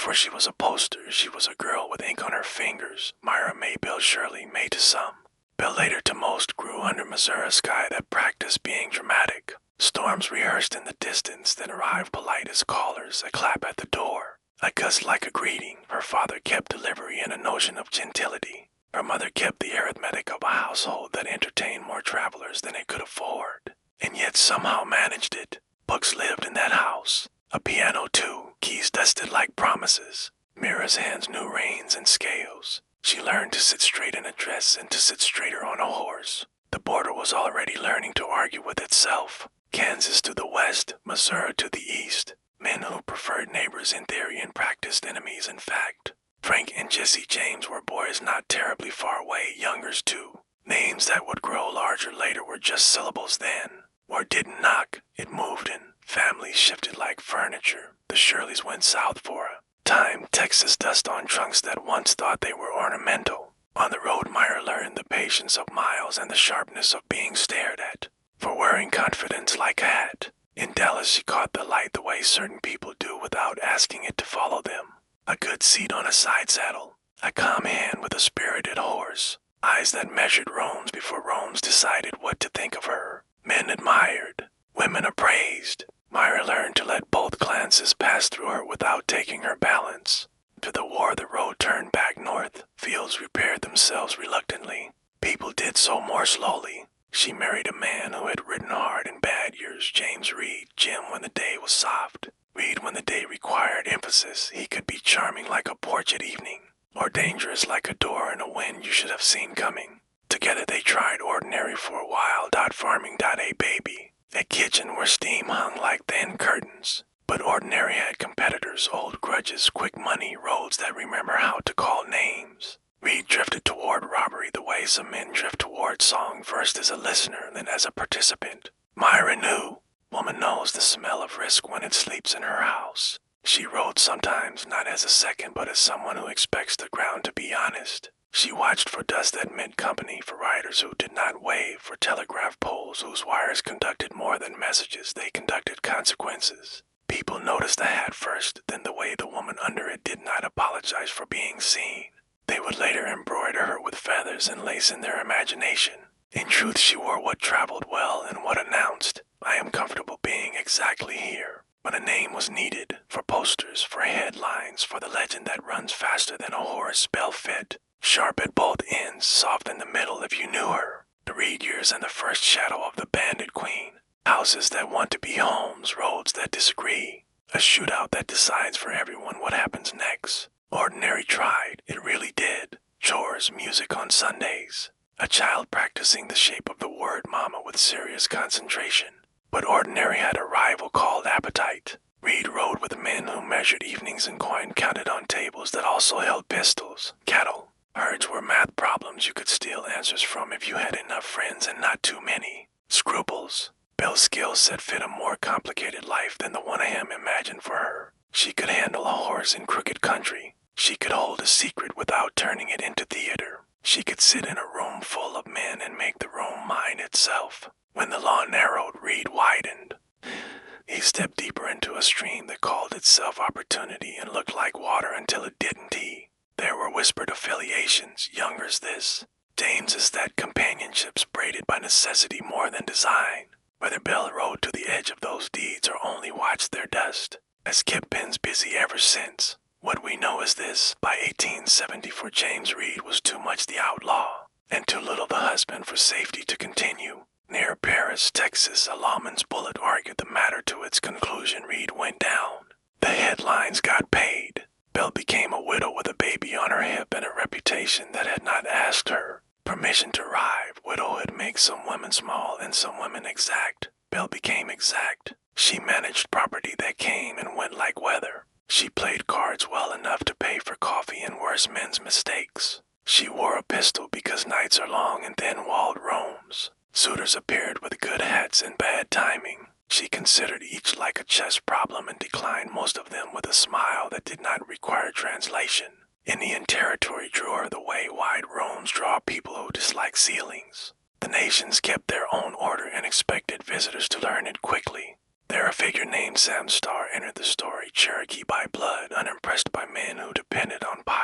Before she was a poster, she was a girl with ink on her fingers. Myra Maybelle Shirley, May to some. Belle later to most grew under Missouri sky that practiced being dramatic. Storms rehearsed in the distance, then arrived polite as callers, a clap at the door. A cuss like a greeting. Her father kept delivery and a notion of gentility. Her mother kept the arithmetic of a household that entertained more travelers than it could afford, and yet somehow managed it. Books lived in that house. A piano too, keys dusted like promises. Mira's hands knew reins and scales. She learned to sit straight in a dress and to sit straighter on a horse. The border was already learning to argue with itself. Kansas to the west, Missouri to the east. Men who preferred neighbors in theory and practiced enemies in fact. Frank and Jesse James were boys not terribly far away, youngers too. Names that would grow larger later were just syllables then. Word didn't knock, it moved in. Families shifted like furniture. The Shirleys went south for a time. Texas dust on trunks that once thought they were ornamental. On the road, Myra learned the patience of miles and the sharpness of being stared at, for wearing confidence like a hat. In Dallas, she caught the light the way certain people do without asking it to follow them. A good seat on a side saddle. A calm hand with a spirited horse. Eyes that measured roans before roans decided what to think of her. Men admired. Women appraised. Myra learned to let both glances pass through her without taking her balance. To the war, the road turned back north. Fields repaired themselves reluctantly. People did so more slowly. She married a man who had ridden hard in bad years, James Reed, Jim when the day was soft. Reed when the day required emphasis. He could be charming like a porch at evening, or dangerous like a door in a wind you should have seen coming. Together they tried ordinary for a while, farming, a baby. A kitchen where steam hung like thin curtains. But ordinary had competitors, old grudges, quick money, roads that remember how to call names. Reed drifted toward robbery the way some men drift toward song, first as a listener, then as a participant. Myra knew. Woman knows the smell of risk when it sleeps in her house. She rode sometimes, not as a second, but as someone who expects the ground to be honest. She watched for dust that meant company, for riders who did not wave, for telegraph poles whose wires conducted more than messages, they conducted consequences. People noticed the hat first, then the way the woman under it did not apologize for being seen. They would later embroider her with feathers and lace in their imagination. In truth, she wore what traveled well and what announced, I am comfortable being exactly here. But a name was needed, for posters, for headlines, for the legend that runs faster than a horse, Belle fit. Sharp at both ends, soft in the middle if you knew her. The Reed years and the first shadow of the Bandit Queen. Houses that want to be homes, roads that disagree. A shootout that decides for everyone what happens next. Ordinary tried, it really did. Chores, music on Sundays. A child practicing the shape of the word mama with serious concentration. But ordinary had a rival called appetite. Reed rode with men who measured evenings and coin counted on tables that also held pistols, cattle. Herds were math problems you could steal answers from if you had enough friends and not too many. Scruples. Belle's skill set fit a more complicated life than the one Ahem imagined for her. She could handle a horse in crooked country. She could hold a secret without turning it into theater. She could sit in a room full of men and make the room mine itself. When the law narrowed, Reed widened. He stepped deeper into a stream that called itself opportunity and looked like water until it didn't. There were whispered affiliations, youngers this. James's that companionships braided by necessity more than design. Whether Belle rode to the edge of those deeds or only watched their dust, has kept pens busy ever since. What we know is this: by 1874 James Reed was too much the outlaw, and too little the husband for safety to continue. Near Paris, Texas, a lawman's bullet argued the matter to its conclusion. Reed went down. The headlines got paid. Belle became a widow with a baby on her hip and a reputation that had not asked her permission to ride. Widowhood makes some women small and some women exact. Belle became exact. She managed property that came and went like weather. She played cards well enough to pay for coffee and worse men's mistakes. She wore a pistol because nights are long and thin-walled rooms. Suitors appeared with good hats and bad timing. She considered each like a chess problem and declined most of them with a smile that did not require translation. Indian Territory drew her the way wide rooms draw people who dislike ceilings. The nations kept their own order and expected visitors to learn it quickly. There a figure named Sam Starr entered the story, Cherokee by blood, unimpressed by men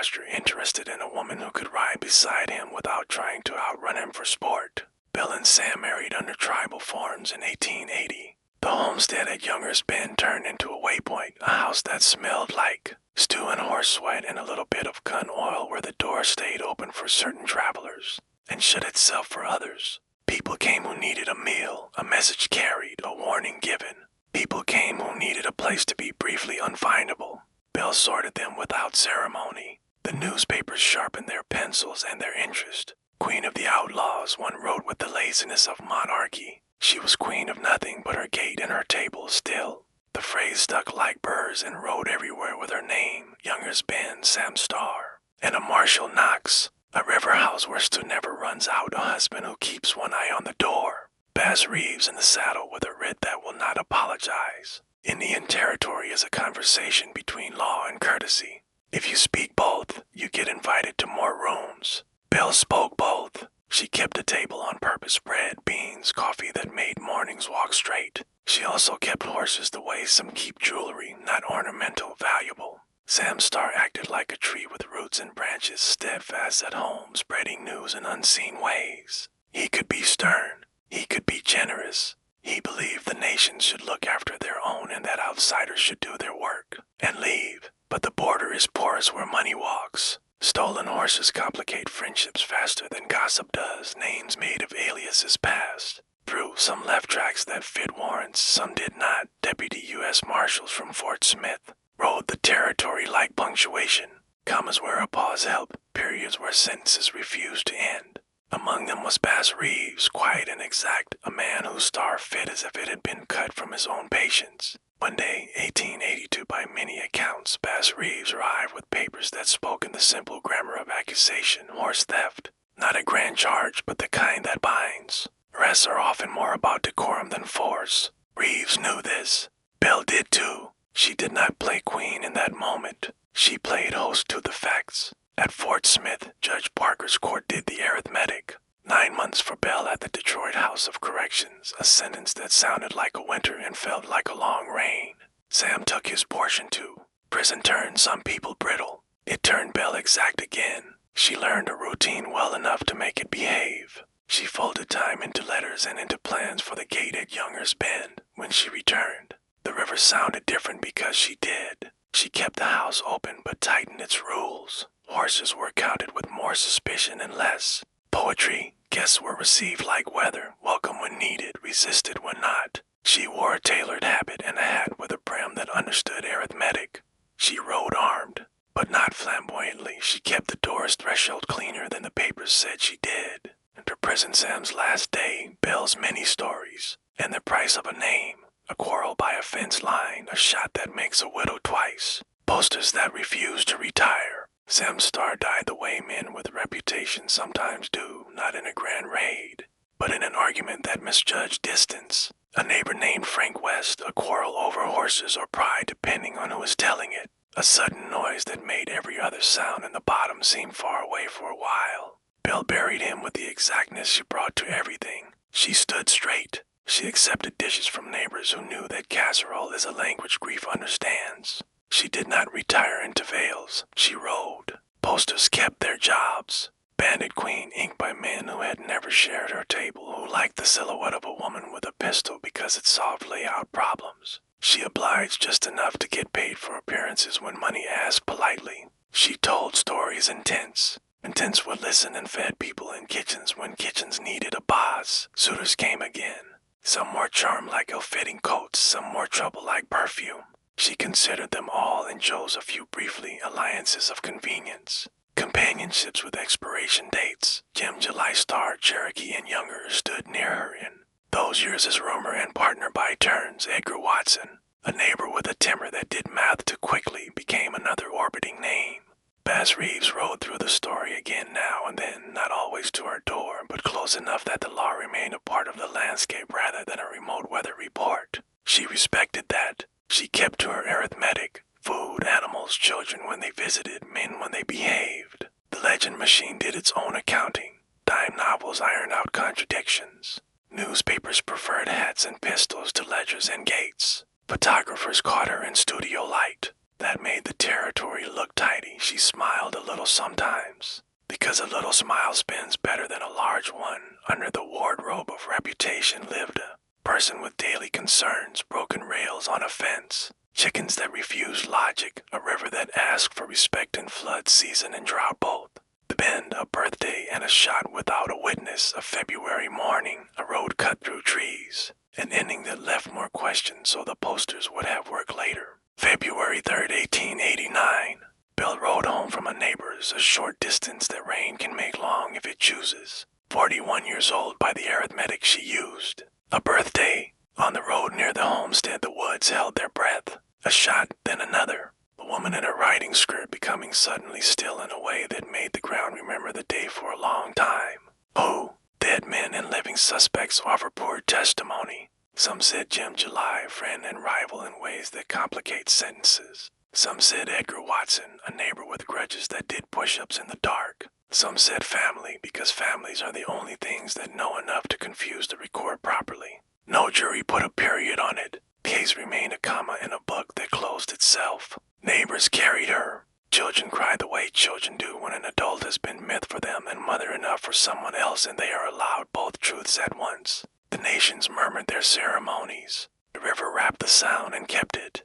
posture, interested in a woman who could ride beside him without trying to outrun him for sport. Bill and Sam married under tribal forms in 1880. The homestead at Younger's Bend turned into a waypoint, a house that smelled like stew and horse sweat and a little bit of gun oil, where the door stayed open for certain travelers and shut itself for others. People came who needed a meal, a message carried, a warning given. People came who needed a place to be briefly unfindable. Bill sorted them without ceremony. The newspapers sharpened their pencils and their interest. Queen of the outlaws, one wrote with the laziness of monarchy. She was queen of nothing but her gate and her table still. The phrase stuck like burrs and rode everywhere with her name, Younger's Bend, Sam Starr. And a Marshall Knox, a river house where Stu never runs out, a husband who keeps one eye on the door. Bass Reeves in the saddle with a writ that will not apologize. Indian territory is a conversation between law and courtesy. If you speak both, you get invited to more rooms. Belle spoke both. She kept a table on purpose, bread, beans, coffee that made mornings walk straight. She also kept horses the way some keep jewelry, not ornamental, valuable. Sam Starr acted like a tree with roots and branches, steadfast at home, spreading news in unseen ways. He could be stern. He could be generous. He believed the nation should look after their own and that outsiders should do their work and leave. But the border is porous where money walks. Stolen horses complicate friendships faster than gossip does. Names made of aliases passed through. Some left tracks that fit warrants, some did not. Deputy U.S. Marshals from Fort Smith rode the territory like punctuation. Commas where a pause helped, periods where sentences refused to end. Among them was Bass Reeves, quiet and exact, a man whose star fit as if it had been cut from his own patience. One day, 1882 by many accounts, Bass Reeves arrived with papers that spoke in the simple grammar of accusation, horse theft. Not a grand charge, but the kind that binds. Arrests are often more about decorum than force. Reeves knew this. Belle did too. She did not play queen in that moment. She played host to the facts. At Fort Smith, Judge Parker's court did the arithmetic. 9 months for Belle at the Detroit House of Corrections, a sentence that sounded like a winter and felt like a long rain. Sam took his portion too. Prison turned some people brittle. It turned Belle exact again. She learned a routine well enough to make it behave. She folded time into letters and into plans for the gate at Younger's Bend. When she returned, the river sounded different because she did. She kept the house open but tightened its rules. Horses were counted with more suspicion and less. Poetry, guests were received like weather, welcome when needed, resisted when not. She wore a tailored habit and a hat with a brim that understood arithmetic. She rode armed, but not flamboyantly. She kept the door's threshold cleaner than the papers said she did. And her prison Sam's last day, Belle's many stories, and the price of a name, a quarrel by a fence line, a shot that makes a widow twice, posters that refuse to retire. Sam Starr died the way men with reputation sometimes do, not in a grand raid, but in an argument that misjudged distance. A neighbor named Frank West, a quarrel over horses or pride depending on who was telling it. A sudden noise that made every other sound in the bottom seem far away for a while. Belle buried him with the exactness she brought to everything. She stood straight. She accepted dishes from neighbors who knew that casserole is a language grief understands. She did not retire into veils. She rode. Posters kept their jobs. Bandit Queen inked by men who had never shared her table, who liked the silhouette of a woman with a pistol because it solved layout problems. She obliged just enough to get paid for appearances when money asked politely. She told stories in tents. And tents would listen and fed people in kitchens when kitchens needed a boss. Suitors came again. Some more charm like ill-fitting coats, some more trouble like perfume. She considered them all and chose a few briefly, alliances of convenience. Companionships with expiration dates. Jim, July Star, Cherokee, and Younger stood near her in those years as roomer and partner by turns. Edgar Watson, a neighbor with a temper that did math too quickly, became another orbiting name. Bass Reeves rode through the story again now and then, not always to our door, but close enough that the law remained a part of the landscape rather than a remote weather report. She respected that. She kept to her arithmetic. Food, animals, children when they visited, men when they behaved. The legend machine did its own accounting. Dime novels ironed out contradictions. Newspapers preferred hats and pistols to ledgers and gates. Photographers caught her in studio light. That made the territory look tidy. she smiled a little sometimes, because a little smile spins better than a large one. Under the wardrobe of reputation lived a person with daily concerns, broken rails on a fence, chickens that refused logic, a river that asked for respect in flood season and drought both. The bend, a birthday, and a shot without a witness, a February morning, a road cut through trees, an ending that left more questions so the posters would have work later. February 3rd, 1889. Bill rode home from a neighbor's, a short distance that rain can make long if it chooses. 41 years old by the arithmetic she used. A birthday. On the road near the homestead, the woods held their breath. A shot, then another. The woman in her riding skirt becoming suddenly still in a way that made the ground remember the day for a long time. Who? Dead men and living suspects offer poor testimony. Some said Jim July, friend and rival in ways that complicate sentences. Some said Edgar Watson, a neighbor with grudges that did push-ups in the dark. Some said family, because families are the only things that know enough to confuse the record properly. No jury put a period on it. Case remained a comma in a book that closed itself. Neighbors carried her. Children cried the way children do when an adult has been myth for them and mother enough for someone else and they are allowed both truths at once. The nations murmured their ceremonies. The river wrapped the sound and kept it.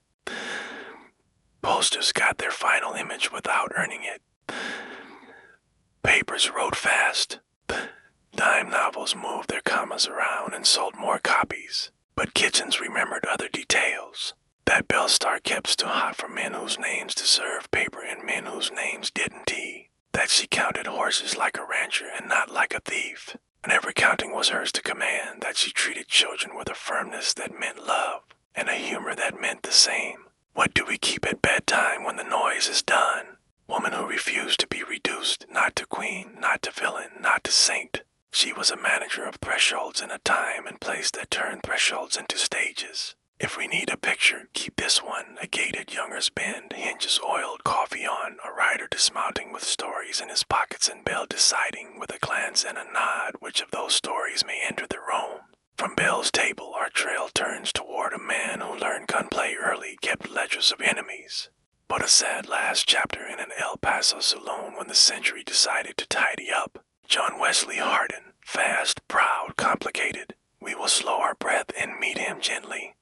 Posters got their final image without earning it. Papers wrote fast. Dime novels moved their commas around and sold more copies. But kitchens remembered other details. That Belle Starr kept still hot for men whose names deserved paper and men whose names didn't. That she counted horses like a rancher and not like a thief. And every counting was hers to command. That she treated children with a firmness that meant love and a humor that meant the same. What do we keep at bedtime when the noise is done? Woman who refused to be reduced, not to queen, not to villain, not to saint. She was a manager of thresholds in a time and place that turned thresholds into stages. If we need a picture, keep this one, a gated younger's bend, hinges oiled, coffee on, a rider dismounting with stories in his pockets and Belle deciding with a glance and a nod which of those stories may enter the room. From Belle's table, our trail turns toward a man who learned gunplay early, kept ledgers of enemies. But a sad last chapter in an El Paso saloon when the century decided to tidy up. John Wesley Hardin, fast, proud, complicated. We will slow our breath and meet him gently.